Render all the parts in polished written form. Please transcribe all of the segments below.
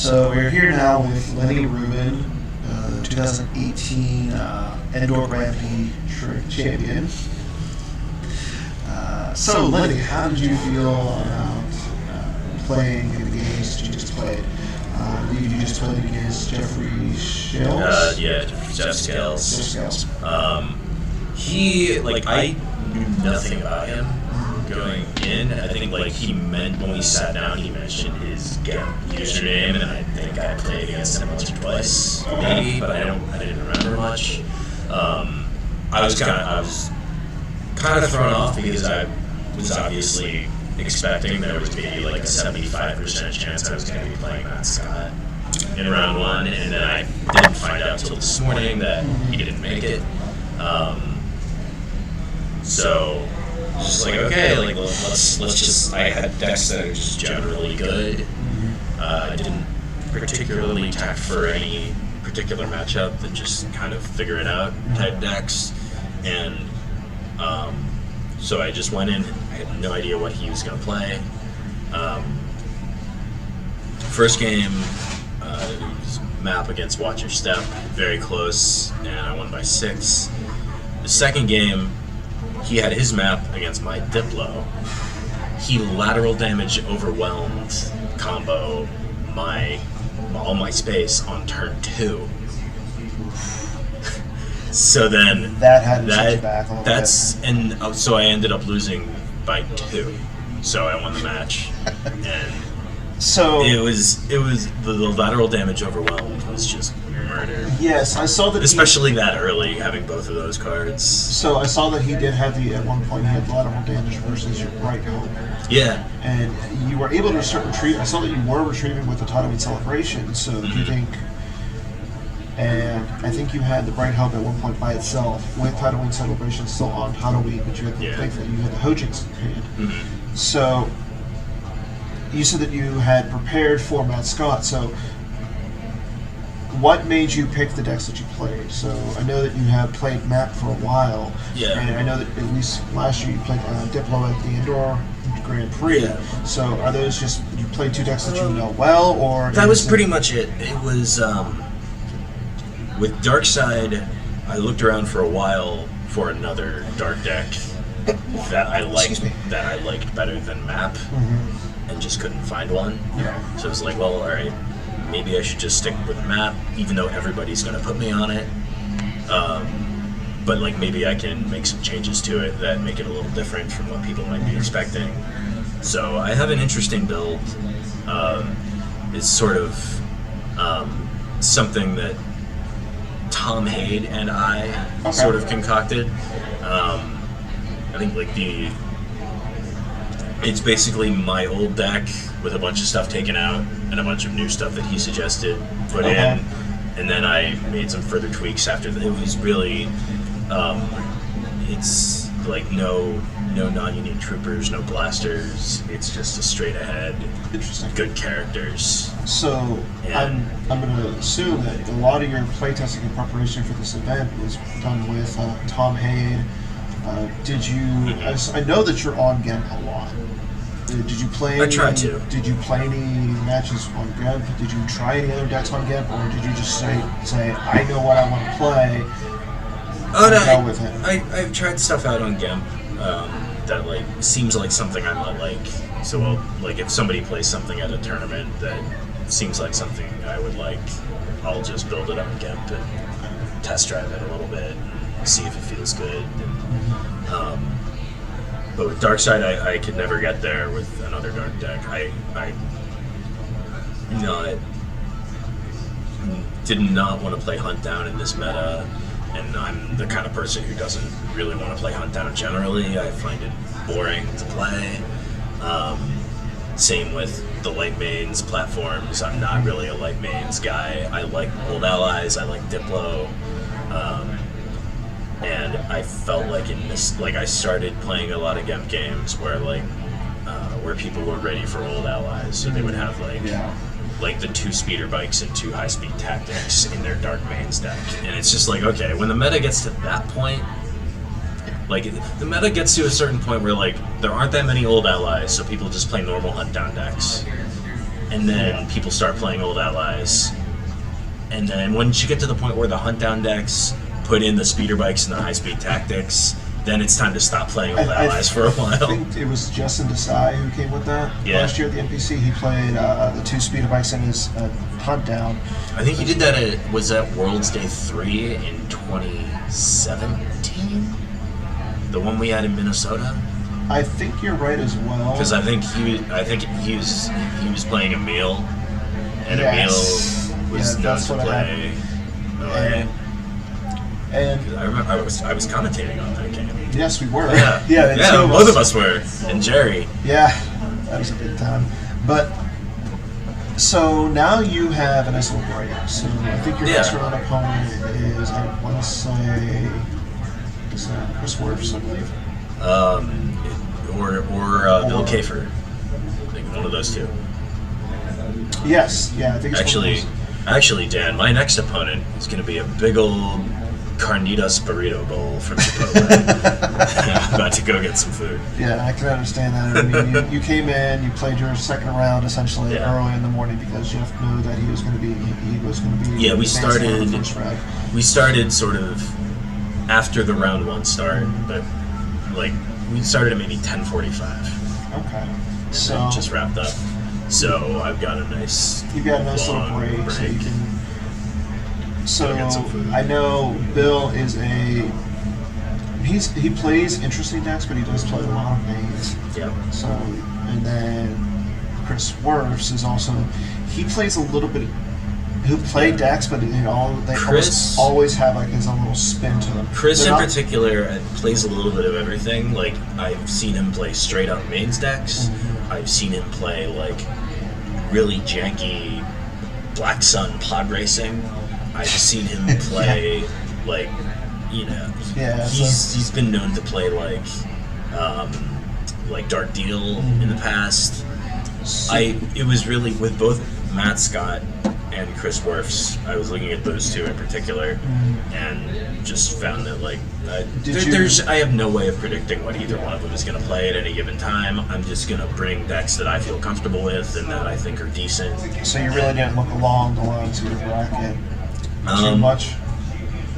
So we're here now with Lenny Rubin, 2018 Indoor Grand Prix champion. So Lenny, how did you feel about playing in the games that you just played? I believe you just played against Jeffrey Scales? Yeah, Jeff Scales. Jeff Scales. I knew nothing about him going in. I think, he meant, when we sat down, he mentioned his GEM username, and I think I played against him once or twice, maybe, but I didn't remember much. I was kind of thrown off because I was obviously expecting there was maybe a 75% chance I was going to be playing Matt Scott in round one, and then I didn't find out until this morning that he didn't make it. So just okay, let's just. I had decks that are just generally good. I didn't particularly tack for any particular matchup, and just kind of figure it out type decks, and so I just went in. I had no idea what he was going to play. First game, it was map against Watch Your Step, very close, and I won by 6. The second game, he had his map against my Diplo. He lateral damage overwhelmed combo all my space on turn 2. So then that had to set you back a little bit. And so I ended up losing by 2. So I won the match, and so it was the lateral damage overwhelmed was just murder. Yes, I saw that. Especially that early, having both of those cards. So I saw that he did have at one point he had lateral damage versus your right help. Yeah. And you were able to start retrieving. I saw that you were retrieving with the Tatooine Celebration. So do you think? And I think you had the Bright Help at one point by itself with Tatooine Celebration still on Tatooine, but you had thankfully you had the Hojix hand. Mm-hmm. So you said that you had prepared for Matt Scott. So what made you pick the decks that you played? So I know that you have played Map for a while. Yeah. And I know that at least last year you played Diplo at the Indoor Grand Prix. Yeah. So are those just you played 2 decks that you know well, or that was pretty much it? It was with Darkside. I looked around for a while for another dark deck that I liked better than Map, and just couldn't find one. Yeah. So I was like, well, all right, maybe I should just stick with Map, even though everybody's going to put me on it. But maybe I can make some changes to it that make it a little different from what people might be expecting. So I have an interesting build. It's sort of something that Tom Hade and I sort of concocted. I think it's basically my old deck with a bunch of stuff taken out and a bunch of new stuff that he suggested put in, and then I made some further tweaks after that. It was really, it's no non-unique troopers, no blasters. It's just a straight ahead, good characters. So I'm going to assume that a lot of your playtesting and preparation for this event was done with Tom Hade. Did you? I know that you're on GEMP a lot. Did you play? I tried to. Did you play any matches on GEMP? Did you try any other decks on GEMP, or did you just say I know what I want to play? Go with it. I've tried stuff out on GEMP that seems like something I might like. So if somebody plays something at a tournament that seems like something I would like, I'll just build it on GEMP and test drive it a little bit, and see if it feels good. But with Darkside, I could never get there with another dark deck. I did not want to play Hunt Down in this meta, and I'm the kind of person who doesn't really want to play Hunt Down generally. I find it boring to play. Same with the light mains platforms. I'm not really a light mains guy. I like Old Allies. I like Diplo. And I felt like in this, I started playing a lot of GEMP games where people were ready for Old Allies, so they would have the 2 speeder bikes and 2 high-speed tactics in their dark mains deck, and it's just okay, when the meta gets to that point, the meta gets to a certain point where there aren't that many Old Allies, so people just play normal Hunt Down decks. and then people start playing Old Allies. And then once you get to the point where the hunt down decks put in the speeder bikes and the high speed tactics, then it's time to stop playing Old Allies for a while. I think it was Justin Desai who came with that last year at the MPC. He played the 2 speeder bikes in his hunt down. I think he did that was that World's Day 3 in 2017? The one we had in Minnesota? I think you're right as well. Because I think he was playing Emil, and Emil was known to play. And I remember I was commentating on that game. Yes, we were. Yeah, both of us were, and Jerry. Yeah, that was a good time. But so now you have a nice little break. So I think your next round opponent is, I want to say, Chris Werfs, I believe. Or Bill Kafer. I think one of those two. Yes, yeah, I think it's Actually, Dan, my next opponent is going to be a big old carnitas burrito bowl from Chipotle. I'm about to go get some food. Yeah, I can understand that. I mean, you came in, you played your second round essentially early in the morning because Jeff knew that he was going to be. Yeah, we started sort of after the round 1 start, but like we started at maybe 10:45. Okay. So just wrapped up. So I've got a nice. You've got a nice little break. So you can. So get some food. I know Bill is he plays interesting decks, but he does play a lot of mains. Yep. So and then Chris Werfs is also he plays a little bit. Who play decks, but they always have like his own little spin to them. Chris in particular plays a little bit of everything. Like I've seen him play straight up mains decks. Mm-hmm. I've seen him play like really janky Black Sun pod racing. I've seen him play like he's been known to play like Dark Deal in the past. It was really with both Matt Scott and Chris Werfs. I was looking at those two in particular, and just found that I have no way of predicting what either one of them is going to play at any given time. I'm just going to bring decks that I feel comfortable with and that I think are decent. So you really didn't look along the lines of your bracket too much?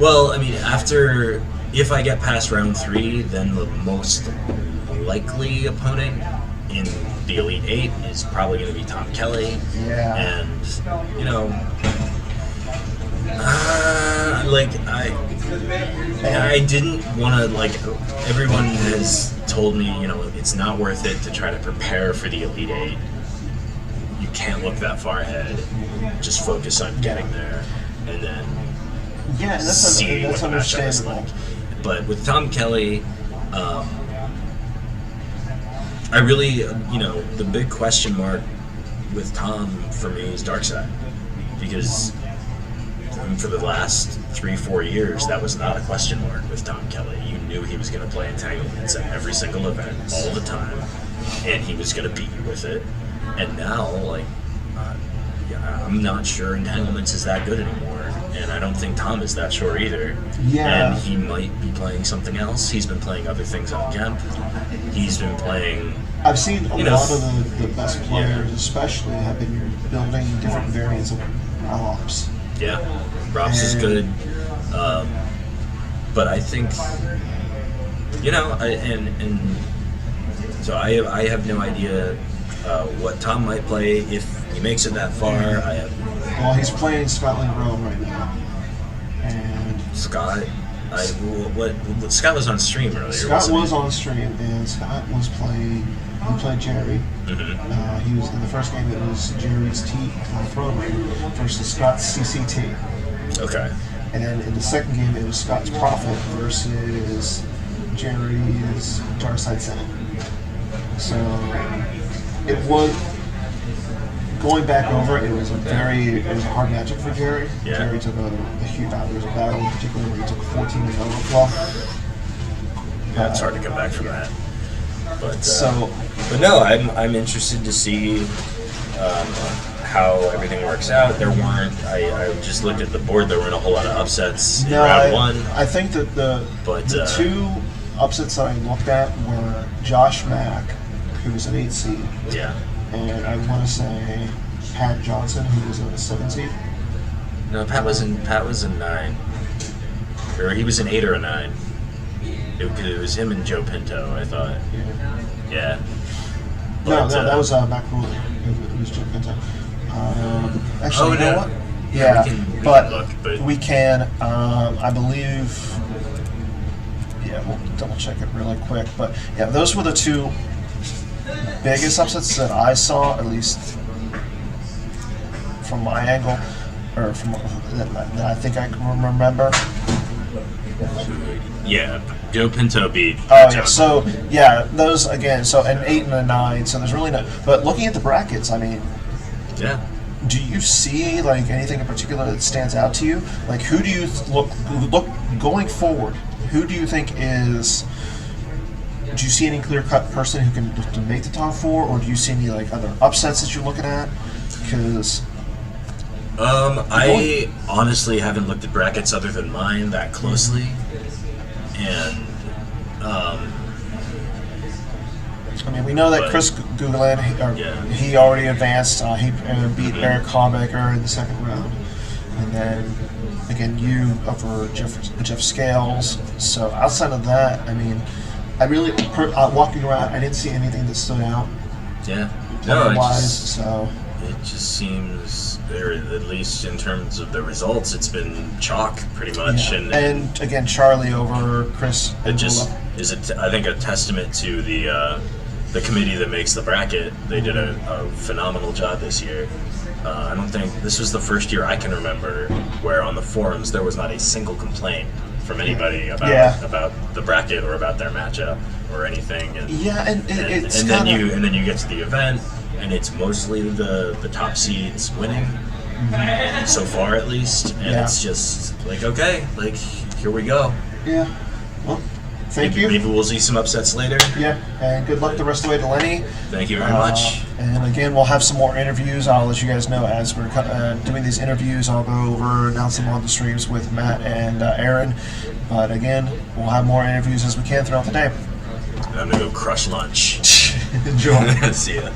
Well, I mean, if I get past round 3, then the most likely opponent in the Elite 8 is probably going to be Tom Kelly. Yeah. And, I didn't want to, everyone has told me, it's not worth it to try to prepare for the Elite 8. You can't look that far ahead. Just focus on getting there, and then see what the matchup is like. But with Tom Kelly, I really, the big question mark with Tom for me is Darkside, because for the last 3-4 years, that was not a question mark with Tom Kelly. You knew he was going to play entanglements at every single event, all the time, and he was going to beat you with it. And now, I'm not sure entanglements is that good anymore, and I don't think Tom is that sure either. Yeah. And he might be playing something else. He's been playing other things on Kemp. He's been playing. I've seen a lot of the best players, especially, have been building different variants of Rops. Yeah, Rops is good, but I think, so I have no idea what Tom might play if he makes it that far. Well, he's playing Scotland Rome right now, and Scott. Scott was on stream earlier. Scott was on stream, and Scott was playing. He played Jerry. Mm-hmm. He was in the first game. It was Jerry's Throne versus Scott's CCT. Okay. And then in the second game, it was Scott's Prophet versus Jerry's Darkside Senate. So it was going back over. It was a hard matchup for Jerry. Yeah. Jerry took a huge. There was a battle in particular where he took 14 to overflow. Yeah, it's hard to come back from that. But no, I'm interested to see how everything works out. There weren't. I just looked at the board. There weren't a whole lot of upsets in round 1. I think that the two upsets that I looked at were Josh Mack, who was an 8 seed. Yeah. And I want to say Pat Johnson, who was a 7 seed. No, Pat was in 9, or he was in 8 or a 9. It was him and Joe Pinto, I thought. Yeah. No, But, that was Mac Cooley. It was Joe Pinto. Actually, you know what? Yeah, Yeah, we can but look, but we can. I believe. Yeah, we'll double check it really quick. But yeah, those were the two biggest upsets that I saw, at least from my angle, or from that I think I can remember. yeah, Joe Pinto beat. Oh Joe. yeah, so yeah, those again. So an 8 and a 9. So there's really no. But looking at the brackets, I mean, Yeah. do you see like anything in particular that stands out to you? Like, who do you look going forward? Who do you think is? Do you see any clear-cut person who can to make the top 4, or do you see any like other upsets that you're looking at? Because I honestly haven't looked at brackets other than mine that closely, and I mean, we know that But- Chris Guggelin, he already advanced. He beat Eric Hallbecker in the second round, and then again you over Jeff Scales. So outside of that, I mean, I really walking around, I didn't see anything that stood out yeah, no, wise. So it just seems, or at least in terms of the results, it's been chalk pretty much, yeah. and And again, Charlie over Chris. it just Angula. is I think a testament to the committee that makes the bracket. They did a phenomenal job this year. I don't think this was the first year I can remember where on the forums there was not a single complaint from anybody about the bracket or about their matchup or anything. And, Yeah, and it's and then kinda, you get to the event and it's mostly the top seeds winning so far at least, and Yeah. it's just like, okay, like here we go. Yeah. Well, thank you. Maybe we'll see some upsets later. Yeah, and good luck the rest of the way to Lenny. Thank you very much. And again, we'll have some more interviews. I'll let you guys know as we're doing these interviews. I'll go over, announce them on the streams with Matt and Aaron. But again, we'll have more interviews as we can throughout the day. I'm gonna go crush lunch. Enjoy. See ya.